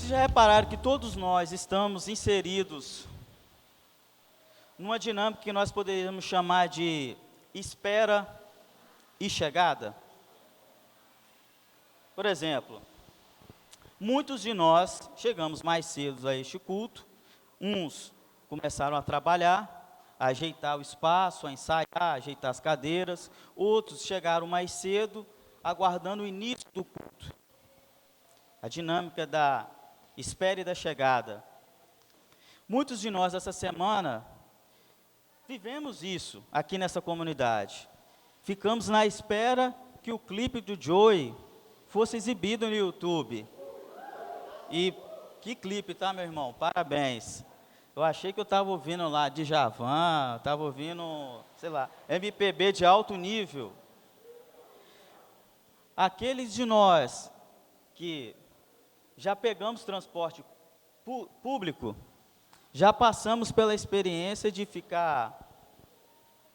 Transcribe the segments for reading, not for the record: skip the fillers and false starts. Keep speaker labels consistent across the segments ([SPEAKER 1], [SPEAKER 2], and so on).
[SPEAKER 1] Vocês já repararam que todos nós estamos inseridos numa dinâmica que nós poderíamos chamar de espera e chegada? Por exemplo, muitos de nós chegamos mais cedo a este culto, uns começaram a trabalhar, a ajeitar o espaço, a ensaiar, a ajeitar as cadeiras, outros chegaram mais cedo, aguardando o início do culto. A dinâmica da espera e da chegada. Muitos de nós, essa semana, vivemos isso aqui nessa comunidade. Ficamos na espera que o clipe do Joey fosse exibido no YouTube. E que clipe, tá, meu irmão? Parabéns. Eu achei que eu estava ouvindo lá Djavan, estava ouvindo, sei lá, MPB de alto nível. Aqueles de nós que já pegamos transporte público, já passamos pela experiência de ficar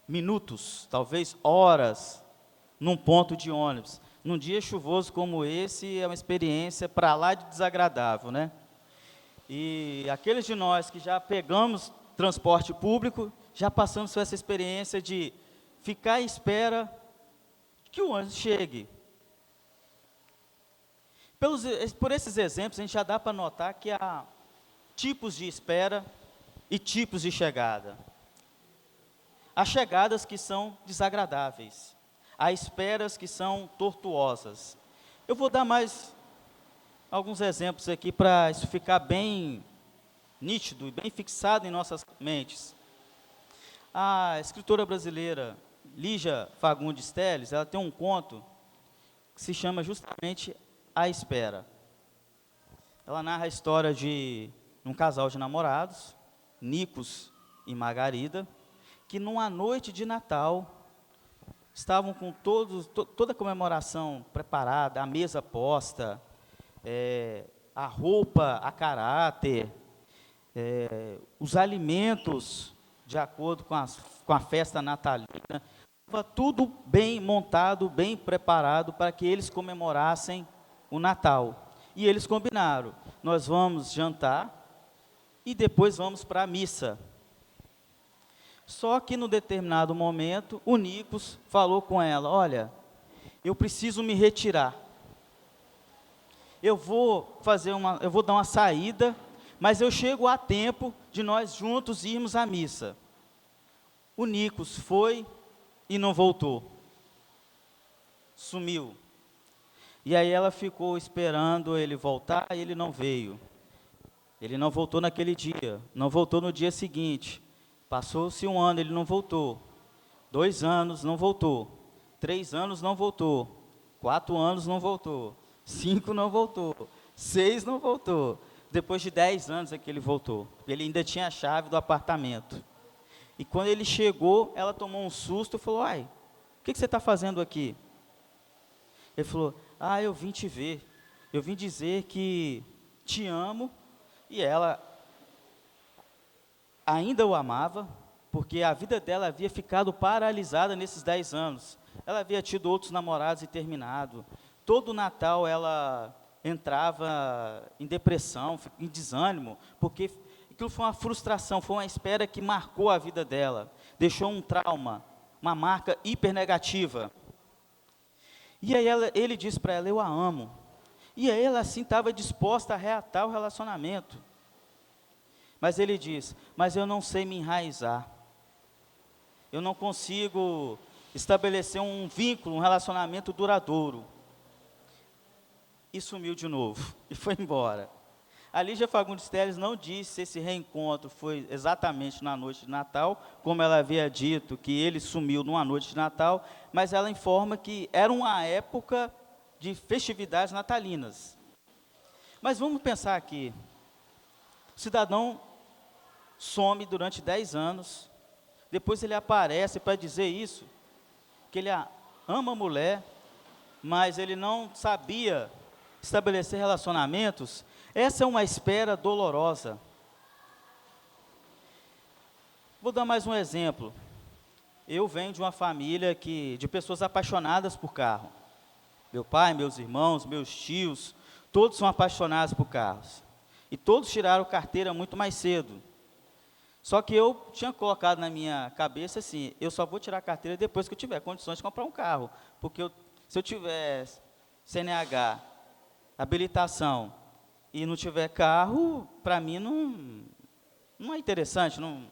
[SPEAKER 1] minutos, talvez horas, num ponto de ônibus. Num dia chuvoso como esse, é uma experiência para lá de desagradável, né? E aqueles de nós que já pegamos transporte público, já passamos por essa experiência de ficar à espera que o ônibus chegue. Por esses exemplos, a gente já dá para notar que há tipos de espera e tipos de chegada. Há chegadas que são desagradáveis, há esperas que são tortuosas. Eu vou dar mais alguns exemplos aqui para isso ficar bem nítido e bem fixado em nossas mentes. A escritora brasileira Lígia Fagundes Telles, ela tem um conto que se chama justamente A Espera. Ela narra a história de um casal de namorados, Nicos e Margarida, que numa noite de Natal estavam com toda a comemoração preparada, a mesa posta, a roupa a caráter, os alimentos de acordo com a festa natalina, estava tudo bem montado, bem preparado para que eles comemorassem o Natal. E eles combinaram, nós vamos jantar e depois vamos para a missa. Só que, no determinado momento, o Nicos falou com ela, olha, eu preciso me retirar. Eu vou dar uma saída, mas eu chego a tempo de nós juntos irmos à missa. O Nicos foi e não voltou. Sumiu. E aí ela ficou esperando ele voltar e ele não veio. Ele não voltou naquele dia, não voltou no dia seguinte. Passou-se 1 ano, ele não voltou. 2 anos, não voltou. 3 anos, não voltou. 4 anos, não voltou. 5 não voltou. 6 não voltou. Depois de 10 anos é que ele voltou. Ele ainda tinha a chave do apartamento. E quando ele chegou, ela tomou um susto e falou, ai, o que você está fazendo aqui? Ele falou, eu vim te ver. Eu vim dizer que te amo. E ela ainda o amava, porque a vida dela havia ficado paralisada nesses 10 anos. Ela havia tido outros namorados e terminado. Todo Natal ela entrava em depressão, em desânimo, porque aquilo foi uma frustração, foi uma espera que marcou a vida dela, deixou um trauma, uma marca hipernegativa. E aí ele disse para ela, eu a amo. E aí ela assim estava disposta a reatar o relacionamento. Mas ele diz, mas eu não sei me enraizar. Eu não consigo estabelecer um vínculo, um relacionamento duradouro. E sumiu de novo, e foi embora. A Lígia Fagundes Telles não disse se esse reencontro foi exatamente na noite de Natal, como ela havia dito que ele sumiu numa noite de Natal, mas ela informa que era uma época de festividades natalinas. Mas vamos pensar aqui, o cidadão some durante 10 anos, depois ele aparece para dizer isso, que ele ama a mulher, mas ele não sabia estabelecer relacionamentos. Essa é uma espera dolorosa. Vou dar mais um exemplo. Eu venho de uma família de pessoas apaixonadas por carro. Meu pai, meus irmãos, meus tios, todos são apaixonados por carros. E todos tiraram carteira muito mais cedo. Só que eu tinha colocado na minha cabeça assim, eu só vou tirar a carteira depois que eu tiver condições de comprar um carro. Porque se eu tiver CNH, habilitação, e não tiver carro, para mim não é interessante. Não.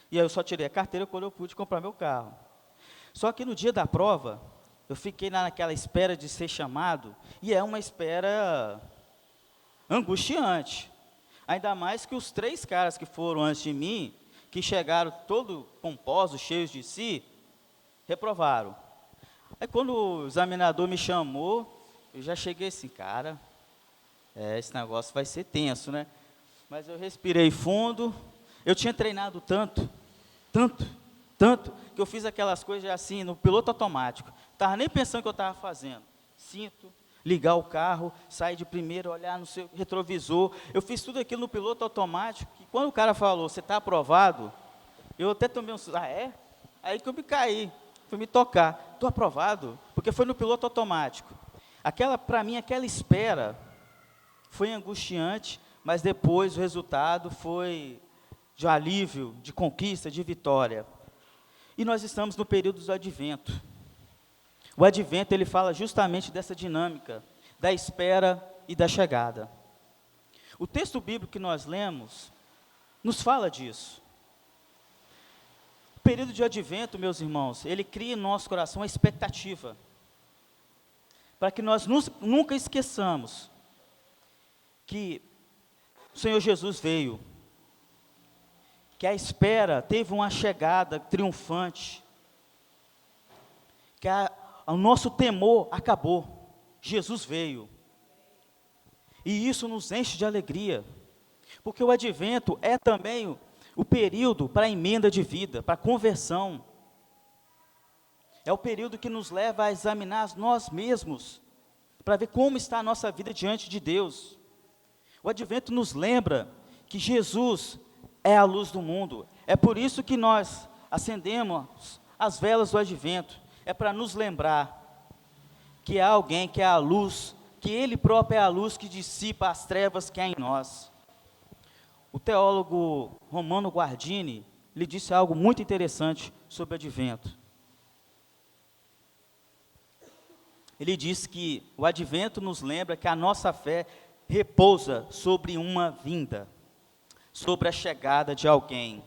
[SPEAKER 1] E aí eu só tirei a carteira quando eu pude comprar meu carro. Só que no dia da prova, eu fiquei naquela espera de ser chamado, e é uma espera angustiante. Ainda mais que os 3 caras que foram antes de mim, que chegaram todo pomposos, cheios de si, reprovaram. Aí quando o examinador me chamou, eu já cheguei assim, cara, esse negócio vai ser tenso, né? Mas eu respirei fundo, eu tinha treinado tanto, que eu fiz aquelas coisas assim, no piloto automático. Não estava nem pensando o que eu estava fazendo. Cinto, ligar o carro, sair de primeiro, olhar no seu retrovisor. Eu fiz tudo aquilo no piloto automático, que quando o cara falou, você está aprovado, eu até tomei um... é? Aí que eu me caí, fui me tocar. Estou aprovado, porque foi no piloto automático. Para mim, aquela espera foi angustiante, mas depois o resultado foi de alívio, de conquista, de vitória. E nós estamos no período do advento. O advento, ele fala justamente dessa dinâmica, da espera e da chegada. O texto bíblico que nós lemos, nos fala disso. O período de advento, meus irmãos, ele cria em nosso coração a expectativa, para que nós nunca esqueçamos que o Senhor Jesus veio, que a espera teve uma chegada triunfante, que o nosso temor acabou, Jesus veio, e isso nos enche de alegria, porque o advento é também o período para a emenda de vida, para a conversão, é o período que nos leva a examinar nós mesmos, para ver como está a nossa vida diante de Deus. O advento nos lembra que Jesus é a luz do mundo. É por isso que nós acendemos as velas do advento. É para nos lembrar que há alguém que é a luz, que Ele próprio é a luz que dissipa as trevas que há em nós. O teólogo Romano Guardini, ele disse algo muito interessante sobre o advento. Ele diz que o advento nos lembra que a nossa fé repousa sobre uma vinda, sobre a chegada de alguém.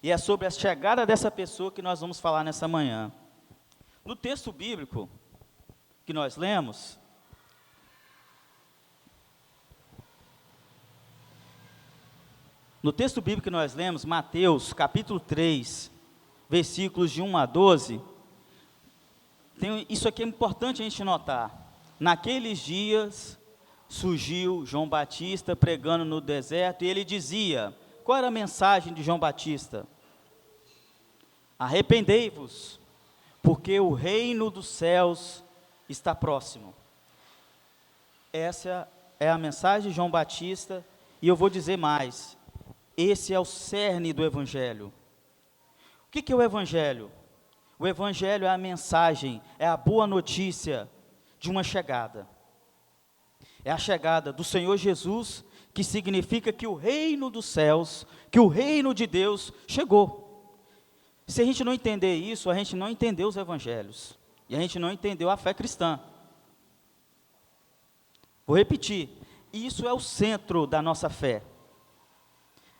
[SPEAKER 1] E é sobre a chegada dessa pessoa que nós vamos falar nessa manhã. No texto bíblico que nós lemos, Mateus capítulo 3, versículos de 1 a 12, isso aqui é importante a gente notar. Naqueles dias surgiu João Batista pregando no deserto, e ele dizia, qual era a mensagem de João Batista? Arrependei-vos, porque o reino dos céus está próximo. Essa é a mensagem de João Batista, e eu vou dizer mais, esse é o cerne do Evangelho. O que é o Evangelho? O Evangelho é a mensagem, é a boa notícia de uma chegada. É a chegada do Senhor Jesus, que significa que o reino dos céus, que o reino de Deus chegou. Se a gente não entender isso, a gente não entendeu os evangelhos, e a gente não entendeu a fé cristã. Vou repetir, isso é o centro da nossa fé.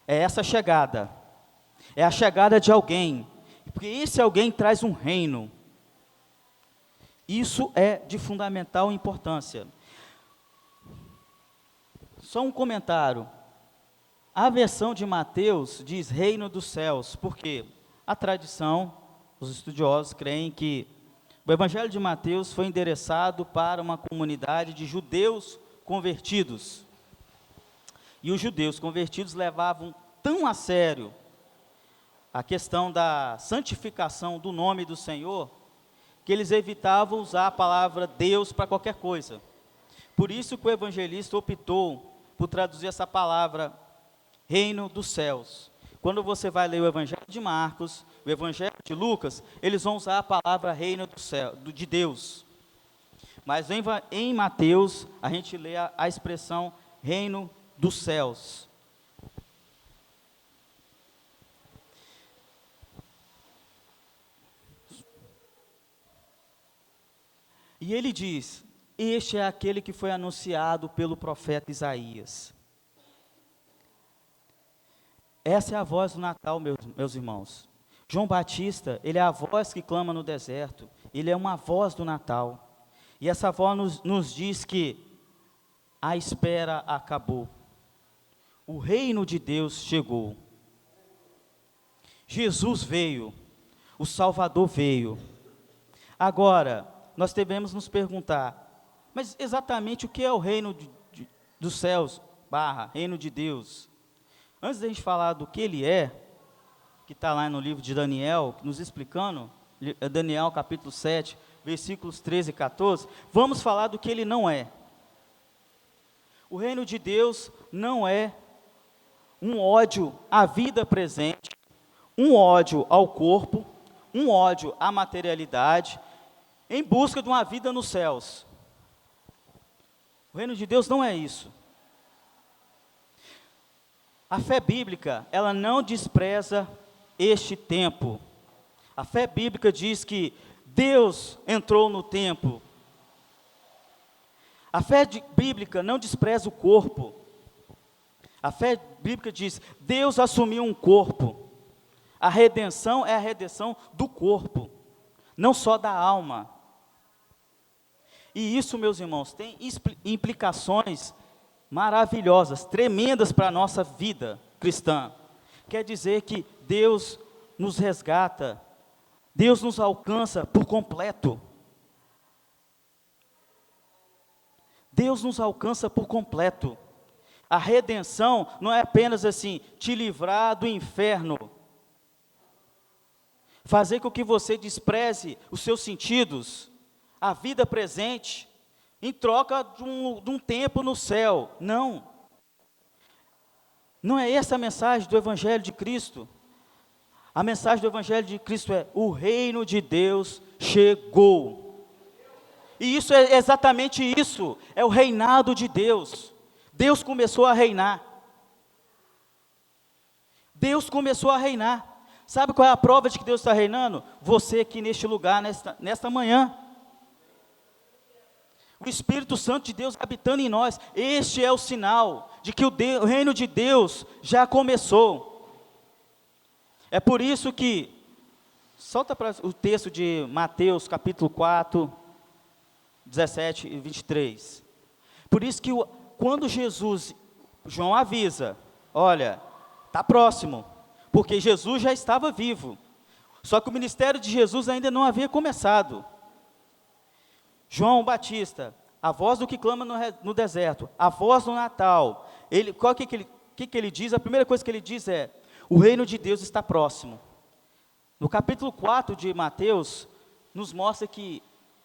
[SPEAKER 1] É essa chegada, é a chegada de alguém, porque esse alguém traz um reino. Isso é de fundamental importância. Só um comentário, a versão de Mateus diz reino dos céus, porque a tradição, os estudiosos creem que o Evangelho de Mateus foi endereçado para uma comunidade de judeus convertidos, e os judeus convertidos levavam tão a sério a questão da santificação do nome do Senhor, que eles evitavam usar a palavra Deus para qualquer coisa. Por isso que o evangelista optou por traduzir essa palavra reino dos céus. Quando você vai ler o Evangelho de Marcos, o Evangelho de Lucas, eles vão usar a palavra reino do céu, de Deus. Mas em Mateus, a gente lê a expressão reino dos céus. E ele diz: este é aquele que foi anunciado pelo profeta Isaías. Essa é a voz do Natal, meus irmãos. João Batista, ele é a voz que clama no deserto, ele é uma voz do Natal. E essa voz nos diz que a espera acabou. O reino de Deus chegou. Jesus veio, o Salvador veio. Agora, nós devemos nos perguntar, mas exatamente o que é o reino dos céus, reino de Deus? Antes da gente falar do que ele é, que está lá no livro de Daniel, nos explicando, Daniel capítulo 7, versículos 13 e 14, vamos falar do que ele não é. O reino de Deus não é um ódio à vida presente, um ódio ao corpo, um ódio à materialidade, em busca de uma vida nos céus. O reino de Deus não é isso. A fé bíblica, ela não despreza este tempo. A fé bíblica diz que Deus entrou no tempo. A fé bíblica não despreza o corpo. A fé bíblica diz: Deus assumiu um corpo. A redenção é a redenção do corpo, não só da alma. E isso, meus irmãos, tem implicações maravilhosas, tremendas para a nossa vida cristã. Quer dizer que Deus nos resgata, Deus nos alcança por completo. Deus nos alcança por completo. A redenção não é apenas assim, te livrar do inferno, fazer com que você despreze os seus sentidos, a vida presente, em troca de um tempo no céu. Não. Não é essa a mensagem do Evangelho de Cristo. A mensagem do Evangelho de Cristo é: o reino de Deus chegou. E isso é exatamente isso, é o reinado de Deus. Deus começou a reinar. Deus começou a reinar. Sabe qual é a prova de que Deus está reinando? Você aqui neste lugar, nesta manhã. O Espírito Santo de Deus habitando em nós. Este é o sinal de que o reino de Deus já começou. É por isso que, solta para o texto de Mateus capítulo 4, 17 e 23. Por isso que quando João avisa, olha, está próximo, porque Jesus já estava vivo. Só que o ministério de Jesus ainda não havia começado. João Batista, a voz do que clama no deserto, a voz do Natal, o que ele diz? A primeira coisa que ele diz é: o reino de Deus está próximo. No capítulo 4 de Mateus, nos mostra que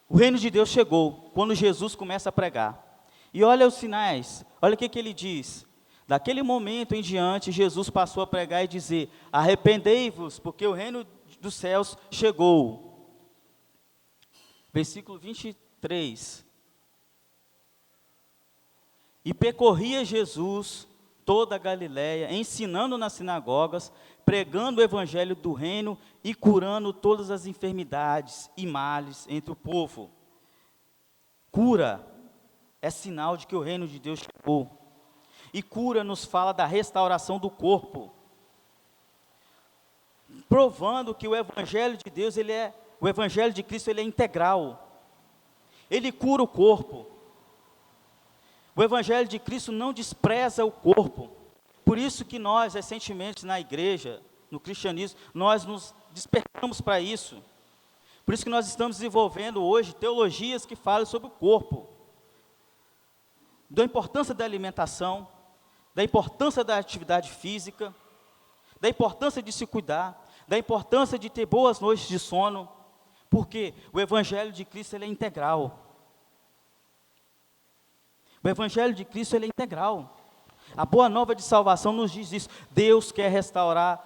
[SPEAKER 1] o reino de Deus chegou, quando Jesus começa a pregar. E olha os sinais, olha o que ele diz. Daquele momento em diante, Jesus passou a pregar e dizer: arrependei-vos, porque o reino dos céus chegou. Versículo 23. E percorria Jesus toda a Galiléia, ensinando nas sinagogas, pregando o evangelho do reino e curando todas as enfermidades e males entre o povo. Cura é sinal de que o reino de Deus chegou. E cura nos fala da restauração do corpo, provando que o evangelho de Deus, o evangelho de Cristo, ele é integral. Ele cura o corpo. O Evangelho de Cristo não despreza o corpo. Por isso que nós, recentemente, na igreja, no cristianismo, nós nos despertamos para isso. Por isso que nós estamos desenvolvendo hoje teologias que falam sobre o corpo. Da importância da alimentação, da importância da atividade física, da importância de se cuidar, da importância de ter boas noites de sono. Porque o Evangelho de Cristo, ele é integral. O Evangelho de Cristo, ele é integral. A boa nova de salvação nos diz isso. Deus quer restaurar,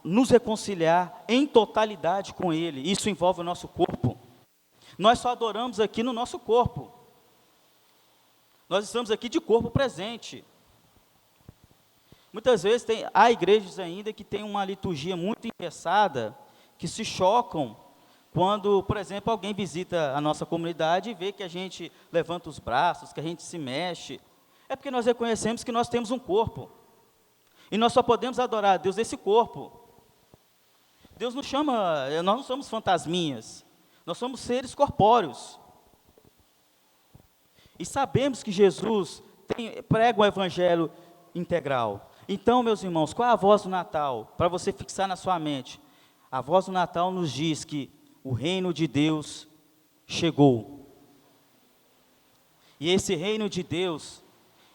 [SPEAKER 1] nos reconciliar em totalidade com Ele. Isso envolve o nosso corpo. Nós só adoramos aqui no nosso corpo. Nós estamos aqui de corpo presente. Muitas vezes há igrejas ainda que têm uma liturgia muito engessada, que se chocam quando, por exemplo, alguém visita a nossa comunidade e vê que a gente levanta os braços, que a gente se mexe. É porque nós reconhecemos que nós temos um corpo. E nós só podemos adorar a Deus nesse corpo. Deus nos chama, nós não somos fantasminhas, nós somos seres corpóreos. E sabemos que Jesus prega o evangelho integral. Então, meus irmãos, qual é a voz do Natal? Para você fixar na sua mente. A voz do Natal nos diz que o reino de Deus chegou. E esse reino de Deus,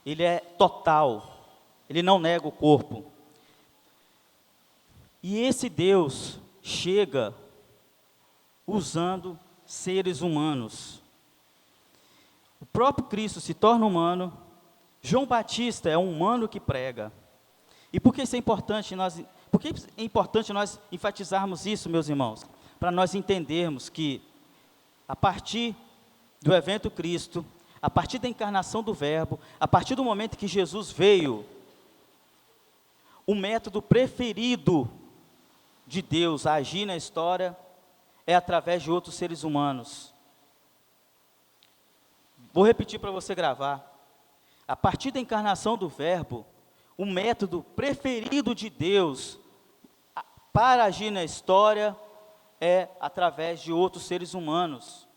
[SPEAKER 1] ele é total. Ele não nega o corpo. E esse Deus chega usando seres humanos. O próprio Cristo se torna humano. João Batista é um humano que prega. E por que isso é importante? Por que é importante nós enfatizarmos isso, meus irmãos? Para nós entendermos que, a partir do evento Cristo, a partir da encarnação do Verbo, a partir do momento que Jesus veio, o método preferido de Deus a agir na história é através de outros seres humanos. Vou repetir para você gravar. A partir da encarnação do Verbo, o método preferido de Deus para agir na história é através de outros seres humanos.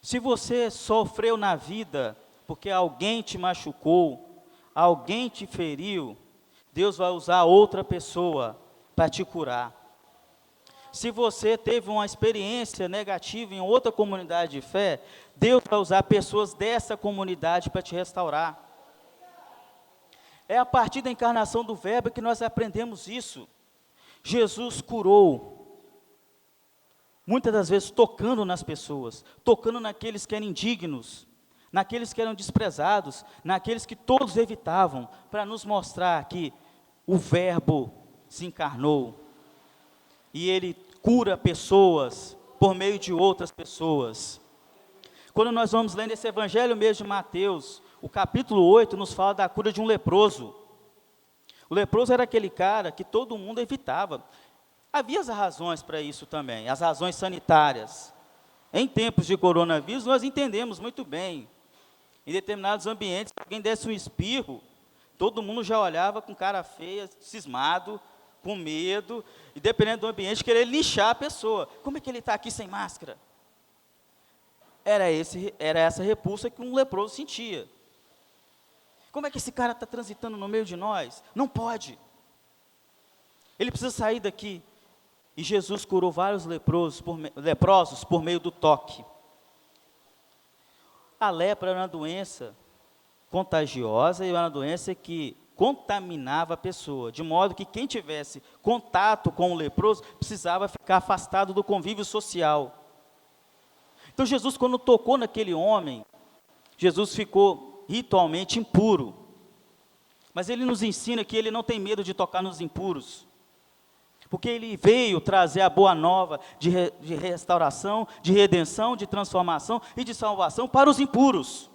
[SPEAKER 1] Se você sofreu na vida porque alguém te machucou, alguém te feriu, Deus vai usar outra pessoa para te curar. Se você teve uma experiência negativa em outra comunidade de fé, Deus vai usar pessoas dessa comunidade para te restaurar. É a partir da encarnação do Verbo que nós aprendemos isso. Jesus curou, muitas das vezes tocando nas pessoas, tocando naqueles que eram indignos, naqueles que eram desprezados, naqueles que todos evitavam, para nos mostrar que o Verbo se encarnou, e Ele cura pessoas por meio de outras pessoas. Quando nós vamos lendo esse evangelho mesmo de Mateus, o capítulo 8 nos fala da cura de um leproso. O leproso era aquele cara que todo mundo evitava. Havia as razões para isso também, as razões sanitárias. Em tempos de coronavírus, nós entendemos muito bem. Em determinados ambientes, se alguém desse um espirro, todo mundo já olhava com cara feia, cismado, com medo, e dependendo do ambiente, querer lixar a pessoa. Como é que ele está aqui sem máscara? Era essa repulsa que um leproso sentia. Como é que esse cara está transitando no meio de nós? Não pode. Ele precisa sair daqui. E Jesus curou vários leprosos por meio do toque. A lepra era uma doença contagiosa e era uma doença que contaminava a pessoa, de modo que quem tivesse contato com o leproso precisava ficar afastado do convívio social. Então Jesus, quando tocou naquele homem, Jesus ficou ritualmente impuro. Mas ele nos ensina que ele não tem medo de tocar nos impuros, porque ele veio trazer a boa nova de restauração, de redenção, de transformação e de salvação para os impuros.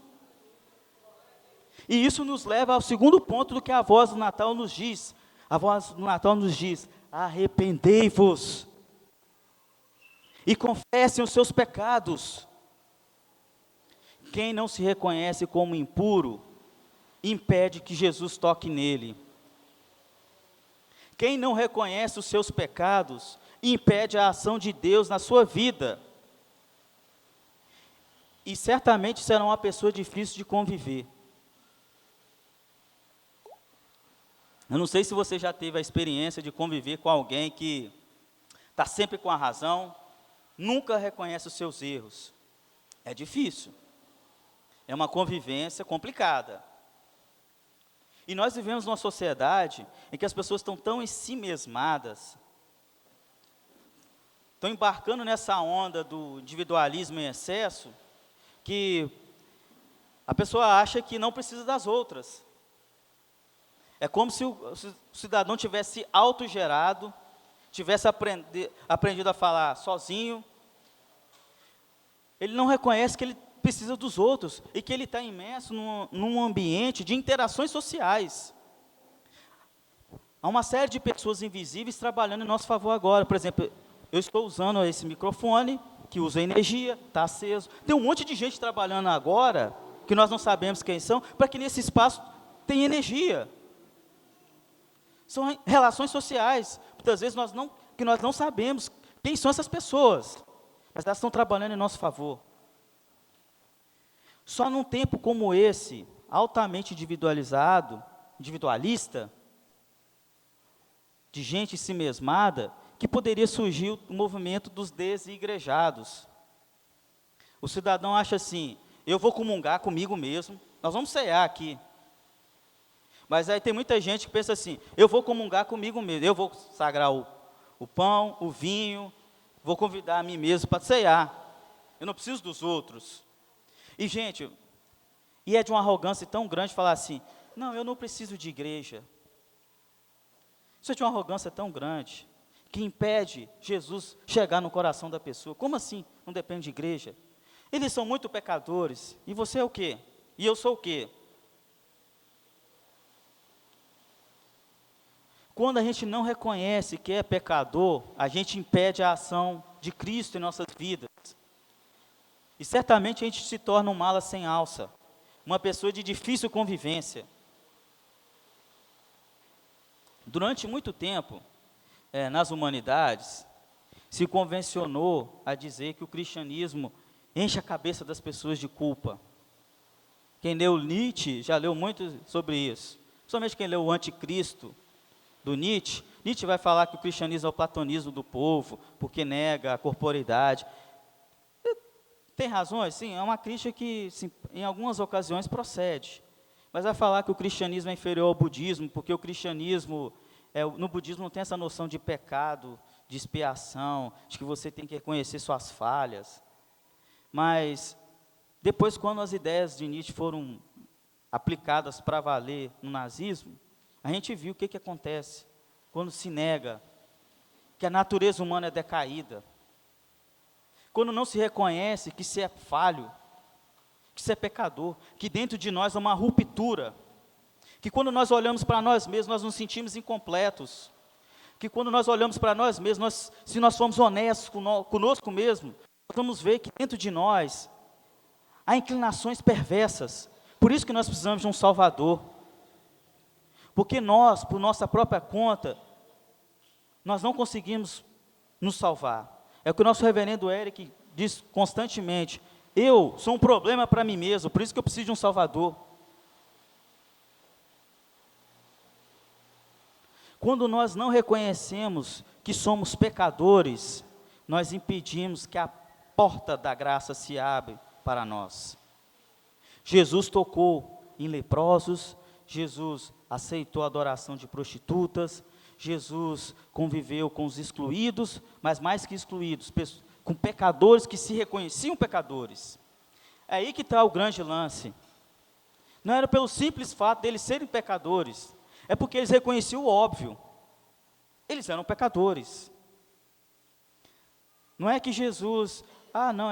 [SPEAKER 1] E isso nos leva ao segundo ponto do que a voz do Natal nos diz. A voz do Natal nos diz: arrependei-vos e confessem os seus pecados. Quem não se reconhece como impuro, impede que Jesus toque nele. Quem não reconhece os seus pecados, impede a ação de Deus na sua vida. E certamente será uma pessoa difícil de conviver. Eu não sei se você já teve a experiência de conviver com alguém que está sempre com a razão, nunca reconhece os seus erros. É difícil. É uma convivência complicada. E nós vivemos numa sociedade em que as pessoas estão tão ensimesmadas, estão embarcando nessa onda do individualismo em excesso, que a pessoa acha que não precisa das outras. É como se o cidadão tivesse autogerado, tivesse aprendido a falar sozinho. Ele não reconhece que ele precisa dos outros e que ele está imerso num ambiente de interações sociais. Há uma série de pessoas invisíveis trabalhando em nosso favor agora. Por exemplo, eu estou usando esse microfone, que usa energia, está aceso. Tem um monte de gente trabalhando agora, que nós não sabemos quem são, para que nesse espaço tenha energia. São relações sociais. Muitas vezes nós não sabemos quem são essas pessoas, mas elas estão trabalhando em nosso favor. Só num tempo como esse, altamente individualista, de gente si mesmada, que poderia surgir o movimento dos desigrejados. O cidadão acha assim, eu vou comungar comigo mesmo, nós vamos cear aqui. Mas aí tem muita gente que pensa assim, eu vou comungar comigo mesmo, eu vou sagrar o pão, o vinho, vou convidar a mim mesmo para cear. Eu não preciso dos outros. E, gente, é de uma arrogância tão grande falar assim, não, eu não preciso de igreja. Isso é de uma arrogância tão grande, que impede Jesus chegar no coração da pessoa. Como assim? Não depende de igreja? Eles são muito pecadores, e você é o quê? E eu sou o quê? Quando a gente não reconhece que é pecador, a gente impede a ação de Cristo em nossas vidas. E certamente a gente se torna um mala sem alça, uma pessoa de difícil convivência. Durante muito tempo, nas humanidades, se convencionou a dizer que o cristianismo enche a cabeça das pessoas de culpa. Quem leu Nietzsche já leu muito sobre isso. Somente quem leu o Anticristo, do Nietzsche, Nietzsche vai falar que o cristianismo é o platonismo do povo, porque nega a corporeidade. Tem razões, sim, é uma crítica que, sim, em algumas ocasiões, procede. Mas vai falar que o cristianismo é inferior ao budismo, porque o cristianismo, no budismo não tem essa noção de pecado, de expiação, de que você tem que reconhecer suas falhas. Mas, depois, quando as ideias de Nietzsche foram aplicadas para valer no nazismo, a gente viu o que acontece quando se nega que a natureza humana é decaída. Quando não se reconhece que se é falho, que se é pecador, que dentro de nós há uma ruptura, que quando nós olhamos para nós mesmos, nós nos sentimos incompletos, que quando nós olhamos para nós mesmos, se nós formos honestos conosco mesmo, nós vamos ver que dentro de nós há inclinações perversas. Por isso que nós precisamos de um Salvador. Porque nós, por nossa própria conta, nós não conseguimos nos salvar. É o que o nosso reverendo Eric diz constantemente, eu sou um problema para mim mesmo, por isso que eu preciso de um Salvador. Quando nós não reconhecemos que somos pecadores, nós impedimos que a porta da graça se abra para nós. Jesus tocou em leprosos, Jesus aceitou a adoração de prostitutas, Jesus conviveu com os excluídos, mas mais que excluídos, com pecadores que se reconheciam pecadores. É aí que está o grande lance. Não era pelo simples fato deles serem pecadores, é porque eles reconheciam o óbvio. Eles eram pecadores. Não é que Jesus,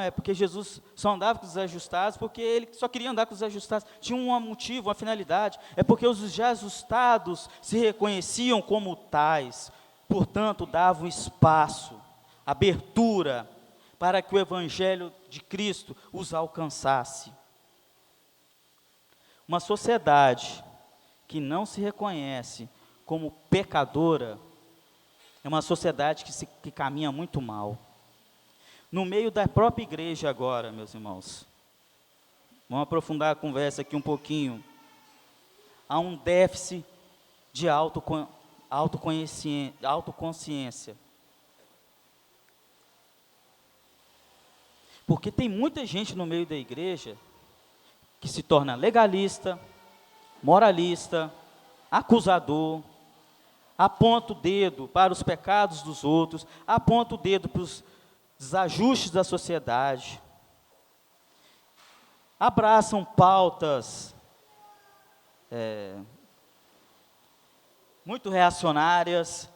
[SPEAKER 1] é porque Jesus só andava com os desajustados, porque ele só queria andar com os desajustados. Tinha um motivo, uma finalidade. É porque os desajustados se reconheciam como tais, portanto, davam espaço, abertura, para que o Evangelho de Cristo os alcançasse. Uma sociedade que não se reconhece como pecadora, é uma sociedade que caminha muito mal. No meio da própria igreja agora, meus irmãos, vamos aprofundar a conversa aqui um pouquinho, há um déficit de autoconsciência. Porque tem muita gente no meio da igreja que se torna legalista, moralista, acusador, aponta o dedo para os pecados dos outros, aponta o dedo para os desajustes da sociedade, abraçam pautas muito reacionárias,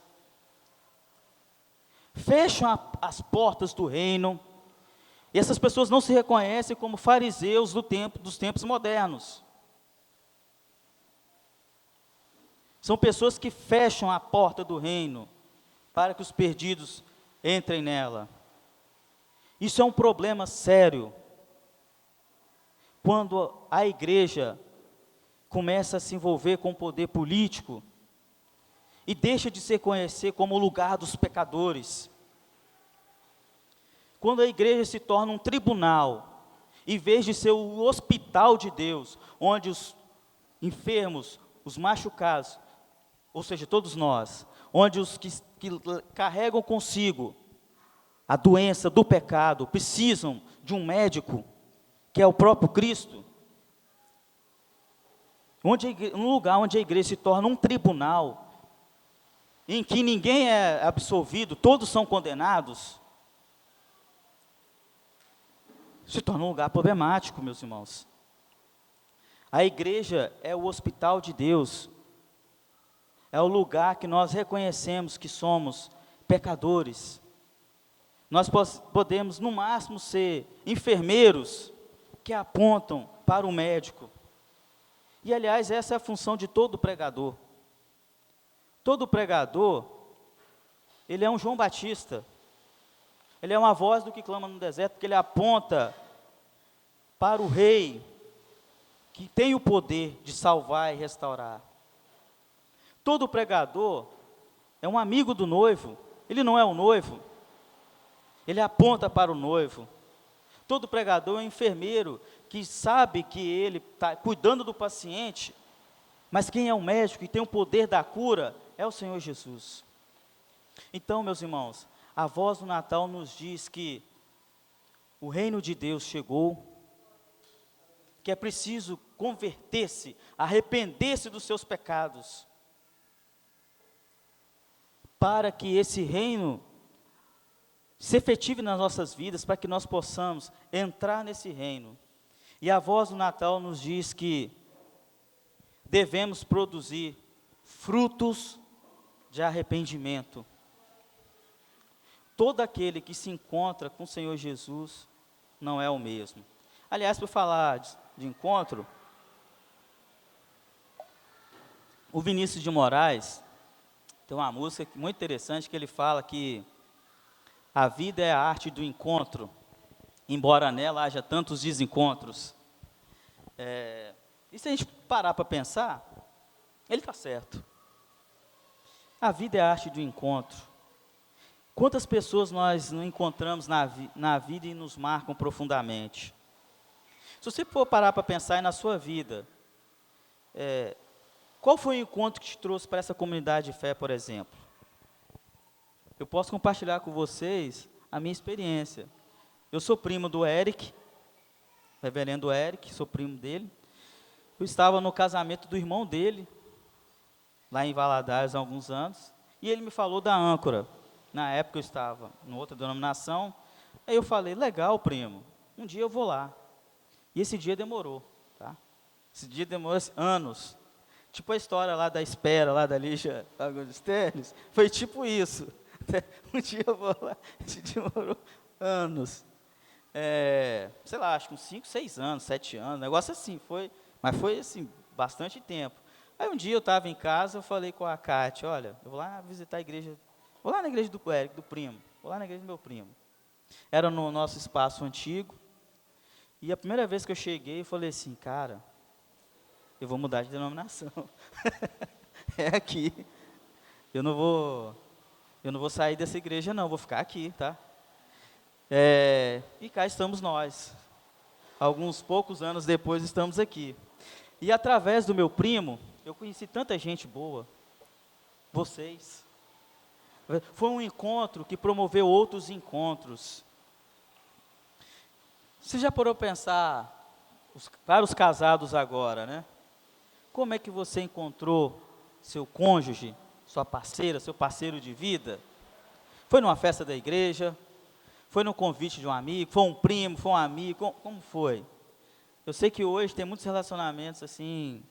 [SPEAKER 1] fecham as portas do reino, E essas pessoas não se reconhecem como fariseus dos tempos modernos. São pessoas que fecham a porta do reino para que os perdidos entrem nela. Isso é um problema sério. Quando a igreja começa a se envolver com o poder político e deixa de se conhecer como o lugar dos pecadores. Quando a igreja se torna um tribunal, em vez de ser o hospital de Deus, onde os enfermos, os machucados, ou seja, todos nós, onde os que carregam consigo a doença do pecado, precisam de um médico, que é o próprio Cristo, um lugar onde a igreja se torna um tribunal, em que ninguém é absolvido, todos são condenados, se torna um lugar problemático, meus irmãos. A igreja é o hospital de Deus, é o lugar que nós reconhecemos que somos pecadores. Nós podemos, no máximo, ser enfermeiros que apontam para o médico. E, aliás, essa é a função de todo pregador. Todo pregador, ele é um João Batista. Ele é uma voz do que clama no deserto, porque ele aponta para o rei, que tem o poder de salvar e restaurar. Todo pregador é um amigo do noivo, ele não é o noivo, ele aponta para o noivo. Todo pregador é um enfermeiro, que sabe que ele está cuidando do paciente, mas quem é o médico e tem o poder da cura é o Senhor Jesus. Então, meus irmãos, a voz do Natal nos diz que o reino de Deus chegou, que é preciso converter-se, arrepender-se dos seus pecados, para que esse reino se efetive nas nossas vidas, para que nós possamos entrar nesse reino. E a voz do Natal nos diz que devemos produzir frutos de arrependimento. Todo aquele que se encontra com o Senhor Jesus não é o mesmo. Aliás, por falar de encontro, o Vinícius de Moraes tem uma música muito interessante que ele fala que a vida é a arte do encontro, embora nela haja tantos desencontros. E se a gente parar para pensar, ele está certo. A vida é a arte do encontro. Quantas pessoas nós não encontramos na vida e nos marcam profundamente? Se você for parar para pensar na sua vida, qual foi o encontro que te trouxe para essa comunidade de fé, por exemplo? Eu posso compartilhar com vocês a minha experiência. Eu sou primo do Eric, reverendo Eric, sou primo dele. Eu estava no casamento do irmão dele, lá em Valadares há alguns anos, e ele me falou da âncora. Na época eu estava em outra denominação, aí eu falei, legal, primo, um dia eu vou lá. E esse dia demorou, tá? Esse dia demorou anos. Tipo a história lá da espera, lá da Lígia Fagundes Teles, foi tipo isso. Um dia eu vou lá, esse dia demorou anos. Sei lá, acho que uns 5, 6 anos, 7 anos, negócio assim, mas foi assim, bastante tempo. Aí um dia eu estava em casa, eu falei com a Cátia, olha, eu vou lá visitar a igreja, vou lá na igreja do Eric, do primo, vou lá na igreja do meu primo. Era no nosso espaço antigo, e a primeira vez que eu cheguei, eu falei assim, cara, eu vou mudar de denominação. É aqui. Eu não vou sair dessa igreja não, vou ficar aqui, tá? E cá estamos nós. Alguns poucos anos depois estamos aqui. E através do meu primo, eu conheci tanta gente boa. Vocês. Foi um encontro que promoveu outros encontros. Você já parou para pensar, para os casados agora, né? Como é que você encontrou seu cônjuge, sua parceira, seu parceiro de vida? Foi numa festa da igreja? Foi no convite de um amigo? Foi um primo? Foi um amigo? Como foi? Eu sei que hoje tem muitos relacionamentos assim,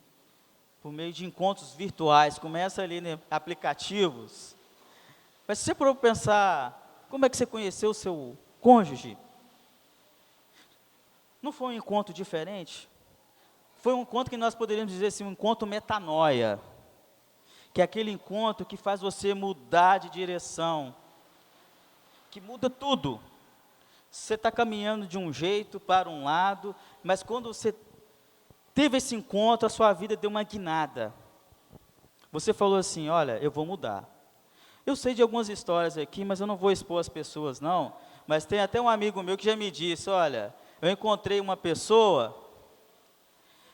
[SPEAKER 1] por meio de encontros virtuais, começa ali em aplicativos. Mas se você for pensar, como é que você conheceu o seu cônjuge? Não foi um encontro diferente? Foi um encontro que nós poderíamos dizer assim, um encontro metanoia, que é aquele encontro que faz você mudar de direção, que muda tudo. Você está caminhando de um jeito para um lado, mas quando você teve esse encontro, a sua vida deu uma guinada. Você falou assim, olha, eu vou mudar. Eu sei de algumas histórias aqui, mas eu não vou expor as pessoas não, mas tem até um amigo meu que já me disse, olha, eu encontrei uma pessoa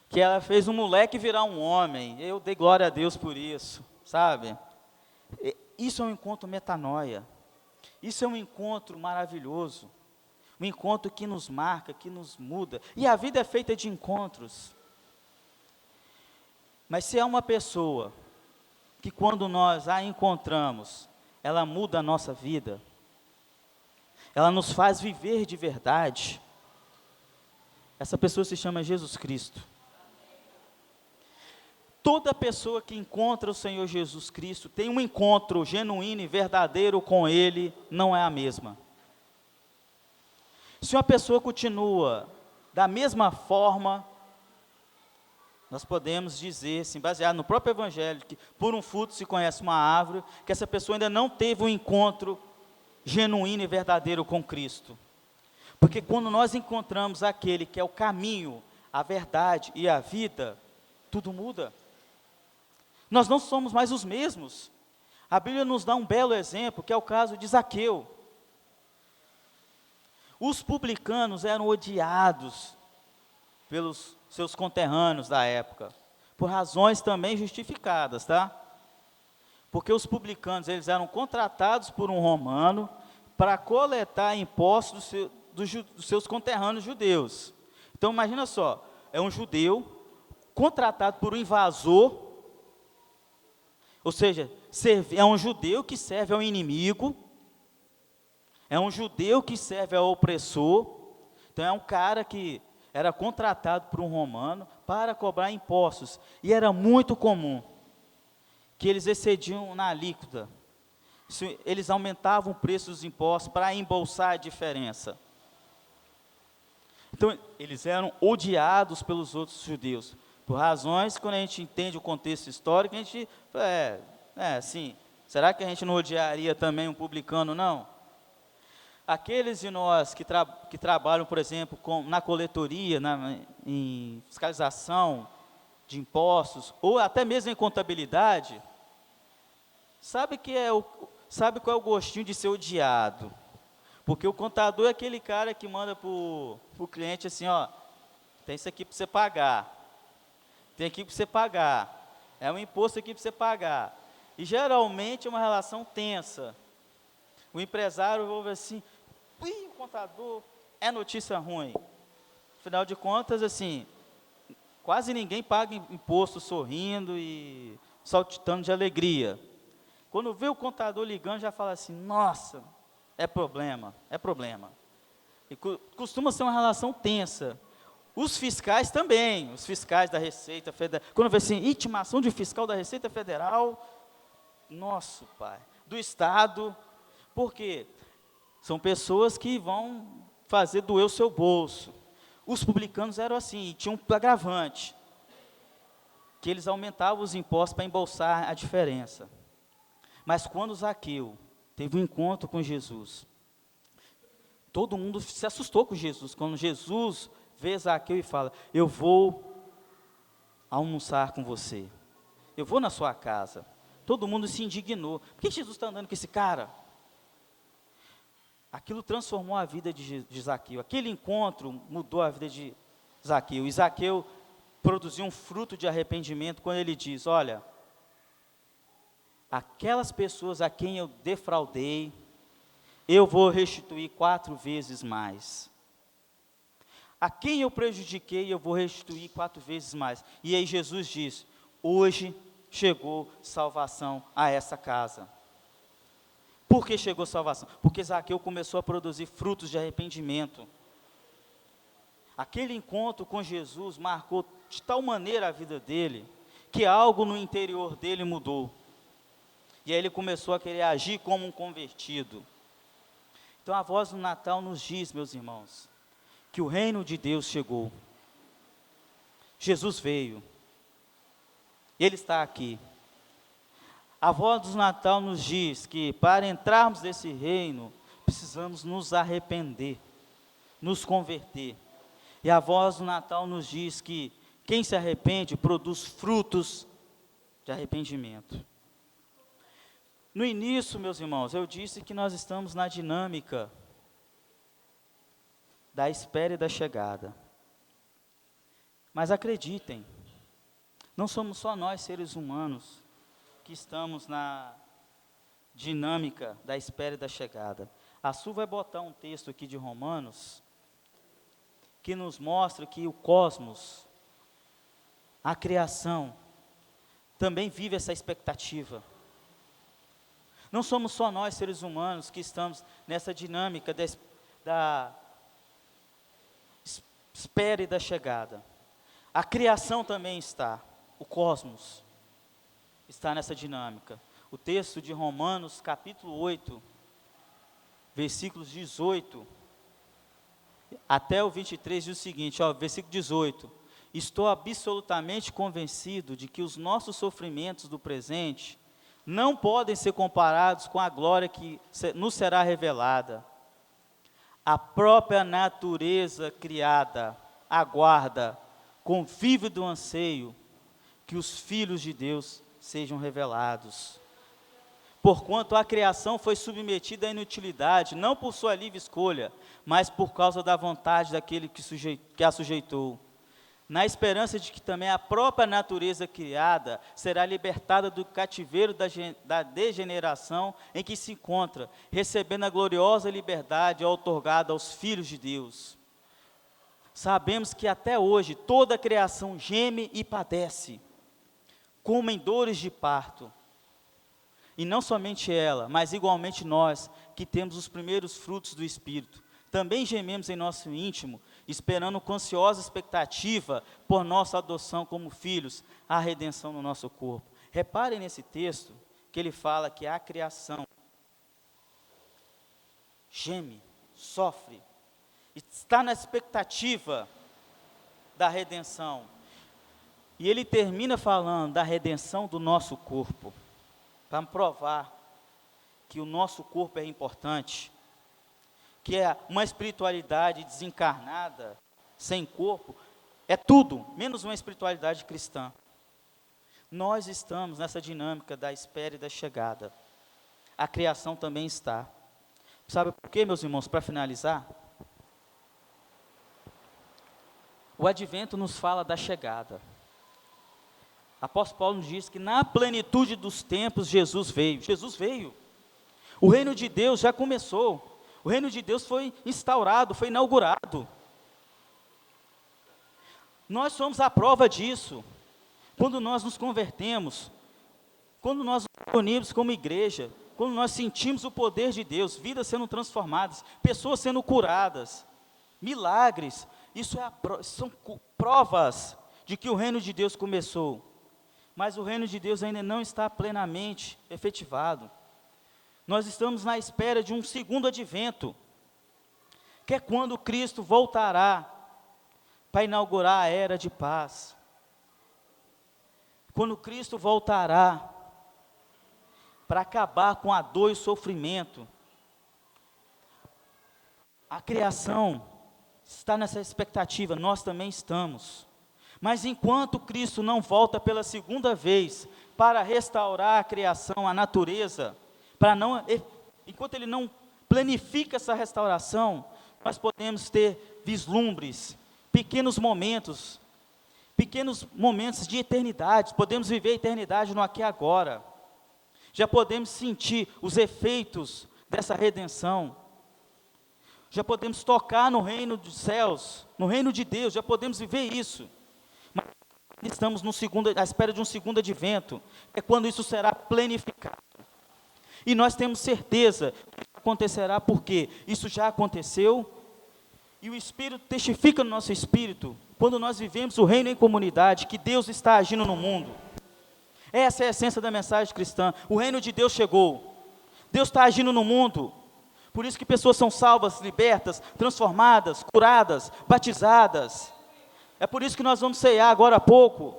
[SPEAKER 1] que ela fez um moleque virar um homem, eu dei glória a Deus por isso, sabe? Isso é um encontro metanoia, isso é um encontro maravilhoso, um encontro que nos marca, que nos muda, e a vida é feita de encontros. Mas se é uma pessoa que quando nós a encontramos, ela muda a nossa vida, ela nos faz viver de verdade, essa pessoa se chama Jesus Cristo. Toda pessoa que encontra o Senhor Jesus Cristo, tem um encontro genuíno e verdadeiro com Ele, não é a mesma. Se uma pessoa continua da mesma forma, nós podemos dizer, assim, baseado no próprio Evangelho, que por um fruto se conhece uma árvore, que essa pessoa ainda não teve um encontro genuíno e verdadeiro com Cristo. Porque quando nós encontramos aquele que é o caminho, a verdade e a vida, tudo muda. Nós não somos mais os mesmos. A Bíblia nos dá um belo exemplo, que é o caso de Zaqueu. Os publicanos eram odiados pelos seus conterrâneos da época, por razões também justificadas, tá? Porque os publicanos, eles eram contratados por um romano para coletar impostos dos seus conterrâneos judeus. Então imagina só, é um judeu contratado por um invasor, ou seja, é um judeu que serve ao inimigo, é um judeu que serve ao opressor, então é um cara que era contratado por um romano para cobrar impostos, e era muito comum que eles excediam na alíquota, eles aumentavam o preço dos impostos para embolsar a diferença. Então, eles eram odiados pelos outros judeus, por razões, quando a gente entende o contexto histórico, a gente, assim, será que a gente não odiaria também um publicano, não? Aqueles de nós que trabalham, por exemplo, na coletoria, em fiscalização de impostos, ou até mesmo em contabilidade, sabe qual é o gostinho de ser odiado? Porque o contador é aquele cara que manda para o cliente assim, ó, tem isso aqui para você pagar, tem aqui para você pagar, é um imposto aqui para você pagar. E geralmente é uma relação tensa. O empresário ouve assim, o contador é notícia ruim. Afinal de contas, assim, quase ninguém paga imposto sorrindo e saltitando de alegria. Quando vê o contador ligando, já fala assim, nossa, é problema. E costuma ser uma relação tensa. Os fiscais também, os fiscais da Receita Federal, quando vê assim, intimação de fiscal da Receita Federal, nosso pai, do Estado, por quê? São pessoas que vão fazer doer o seu bolso. Os publicanos eram assim, tinham um agravante, que eles aumentavam os impostos para embolsar a diferença. Mas quando Zaqueu teve um encontro com Jesus, todo mundo se assustou com Jesus, quando Jesus vê Zaqueu e fala, eu vou almoçar com você, eu vou na sua casa. Todo mundo se indignou, por que Jesus está andando com esse cara? Aquilo transformou a vida de Zaqueu, aquele encontro mudou a vida de Zaqueu, e Zaqueu produziu um fruto de arrependimento, quando ele diz, olha, aquelas pessoas a quem eu defraudei, eu vou restituir 4 vezes mais. A quem eu prejudiquei, eu vou restituir 4 vezes mais. E aí Jesus diz, hoje chegou salvação a essa casa. Por que chegou salvação? Porque Zaqueu começou a produzir frutos de arrependimento. Aquele encontro com Jesus marcou de tal maneira a vida dele, que algo no interior dele mudou. E aí ele começou a querer agir como um convertido. Então a voz do Natal nos diz, meus irmãos, que o reino de Deus chegou. Jesus veio. Ele está aqui. A voz do Natal nos diz que para entrarmos nesse reino, precisamos nos arrepender, nos converter. E a voz do Natal nos diz que quem se arrepende produz frutos de arrependimento. No início, meus irmãos, eu disse que nós estamos na dinâmica da espera e da chegada. Mas acreditem, não somos só nós, seres humanos, que estamos na dinâmica da espera e da chegada. A Su vai botar um texto aqui de Romanos, que nos mostra que o cosmos, a criação, também vive essa expectativa. Não somos só nós, seres humanos, que estamos nessa dinâmica da espera e da chegada. A criação também está, o cosmos está nessa dinâmica. O texto de Romanos, capítulo 8, versículos 18 até o 23, diz o seguinte, versículo 18: estou absolutamente convencido de que os nossos sofrimentos do presente não podem ser comparados com a glória que nos será revelada. A própria natureza criada aguarda, com vívido anseio, que os filhos de Deus sejam revelados. Porquanto a criação foi submetida à inutilidade, não por sua livre escolha, mas por causa da vontade daquele que a sujeitou, na esperança de que também a própria natureza criada será libertada do cativeiro da degeneração em que se encontra, recebendo a gloriosa liberdade outorgada aos filhos de Deus. Sabemos que até hoje toda a criação geme e padece, como em dores de parto. E não somente ela, mas igualmente nós, que temos os primeiros frutos do Espírito, também gememos em nosso íntimo, esperando com ansiosa expectativa por nossa adoção como filhos, a redenção no nosso corpo. Reparem nesse texto, que ele fala que a criação geme, sofre, está na expectativa da redenção. E ele termina falando da redenção do nosso corpo, para provar que o nosso corpo é importante, que é uma espiritualidade desencarnada, sem corpo, é tudo, menos uma espiritualidade cristã. Nós estamos nessa dinâmica da espera e da chegada. A criação também está. Sabe por quê, meus irmãos, para finalizar? O advento nos fala da chegada. Apóstolo Paulo nos diz que na plenitude dos tempos Jesus veio. Jesus veio. O reino de Deus já começou. O reino de Deus foi instaurado, foi inaugurado. Nós somos a prova disso. Quando nós nos convertemos, quando nós nos reunimos como igreja, quando nós sentimos o poder de Deus, vidas sendo transformadas, pessoas sendo curadas, milagres, são provas de que o reino de Deus começou. Mas o reino de Deus ainda não está plenamente efetivado. Nós estamos na espera de um segundo advento, que é quando Cristo voltará para inaugurar a era de paz. Quando Cristo voltará para acabar com a dor e o sofrimento. A criação está nessa expectativa, nós também estamos. Mas enquanto Cristo não volta pela segunda vez para restaurar a criação, a natureza, enquanto Ele não planifica essa restauração, nós podemos ter vislumbres, pequenos momentos de eternidade, podemos viver a eternidade no aqui e agora, já podemos sentir os efeitos dessa redenção, já podemos tocar no reino dos céus, no reino de Deus, já podemos viver isso. Mas estamos à espera de um segundo advento, é quando isso será planificado. E nós temos certeza que isso acontecerá porque isso já aconteceu, e o Espírito testifica no nosso espírito, quando nós vivemos o reino em comunidade, que Deus está agindo no mundo. Essa é a essência da mensagem cristã. O reino de Deus chegou, Deus está agindo no mundo. Por isso que pessoas são salvas, libertas, transformadas, curadas, batizadas. É por isso que nós vamos ceiar agora há pouco.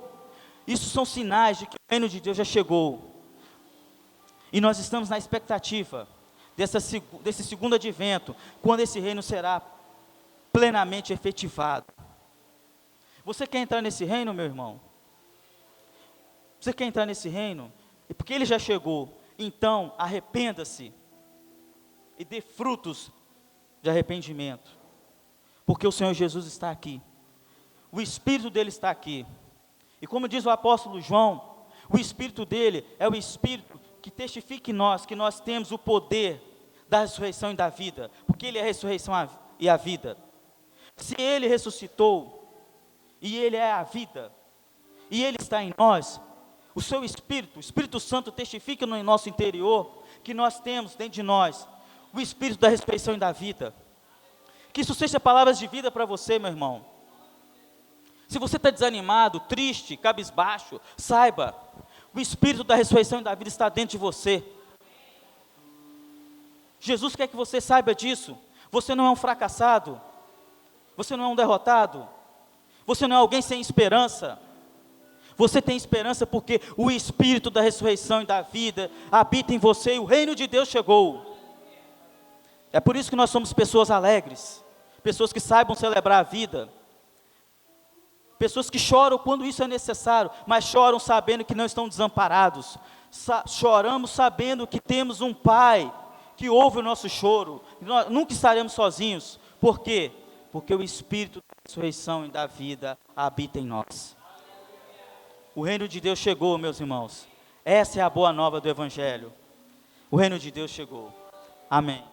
[SPEAKER 1] Isso são sinais de que o reino de Deus já chegou. E nós estamos na expectativa desse segundo advento, quando esse reino será plenamente efetivado. Você quer entrar nesse reino, meu irmão? Você quer entrar nesse reino? E porque ele já chegou, então arrependa-se e dê frutos de arrependimento. Porque o Senhor Jesus está aqui. O Espírito dele está aqui. E como diz o apóstolo João, o Espírito dele é o Espírito que testifica em nós que nós temos o poder da ressurreição e da vida, porque ele é a ressurreição e a vida. Se ele ressuscitou, e ele é a vida, e ele está em nós, o seu Espírito, o Espírito Santo testifica no nosso interior, que nós temos dentro de nós, o Espírito da ressurreição e da vida. Que isso seja palavras de vida para você, meu irmão. Se você está desanimado, triste, cabisbaixo, saiba, o Espírito da ressurreição e da vida está dentro de você. Jesus quer que você saiba disso. Você não é um fracassado, você não é um derrotado, você não é alguém sem esperança. Você tem esperança porque o Espírito da ressurreição e da vida habita em você e o reino de Deus chegou. É por isso que nós somos pessoas alegres, pessoas que saibam celebrar a vida, pessoas que choram quando isso é necessário, mas choram sabendo que não estão desamparados, choramos sabendo que temos um Pai que ouve o nosso choro, nós nunca estaremos sozinhos. Por quê? Porque o Espírito da ressurreição e da vida habita em nós. O reino de Deus chegou, meus irmãos. Essa é a boa nova do Evangelho. O reino de Deus chegou. Amém.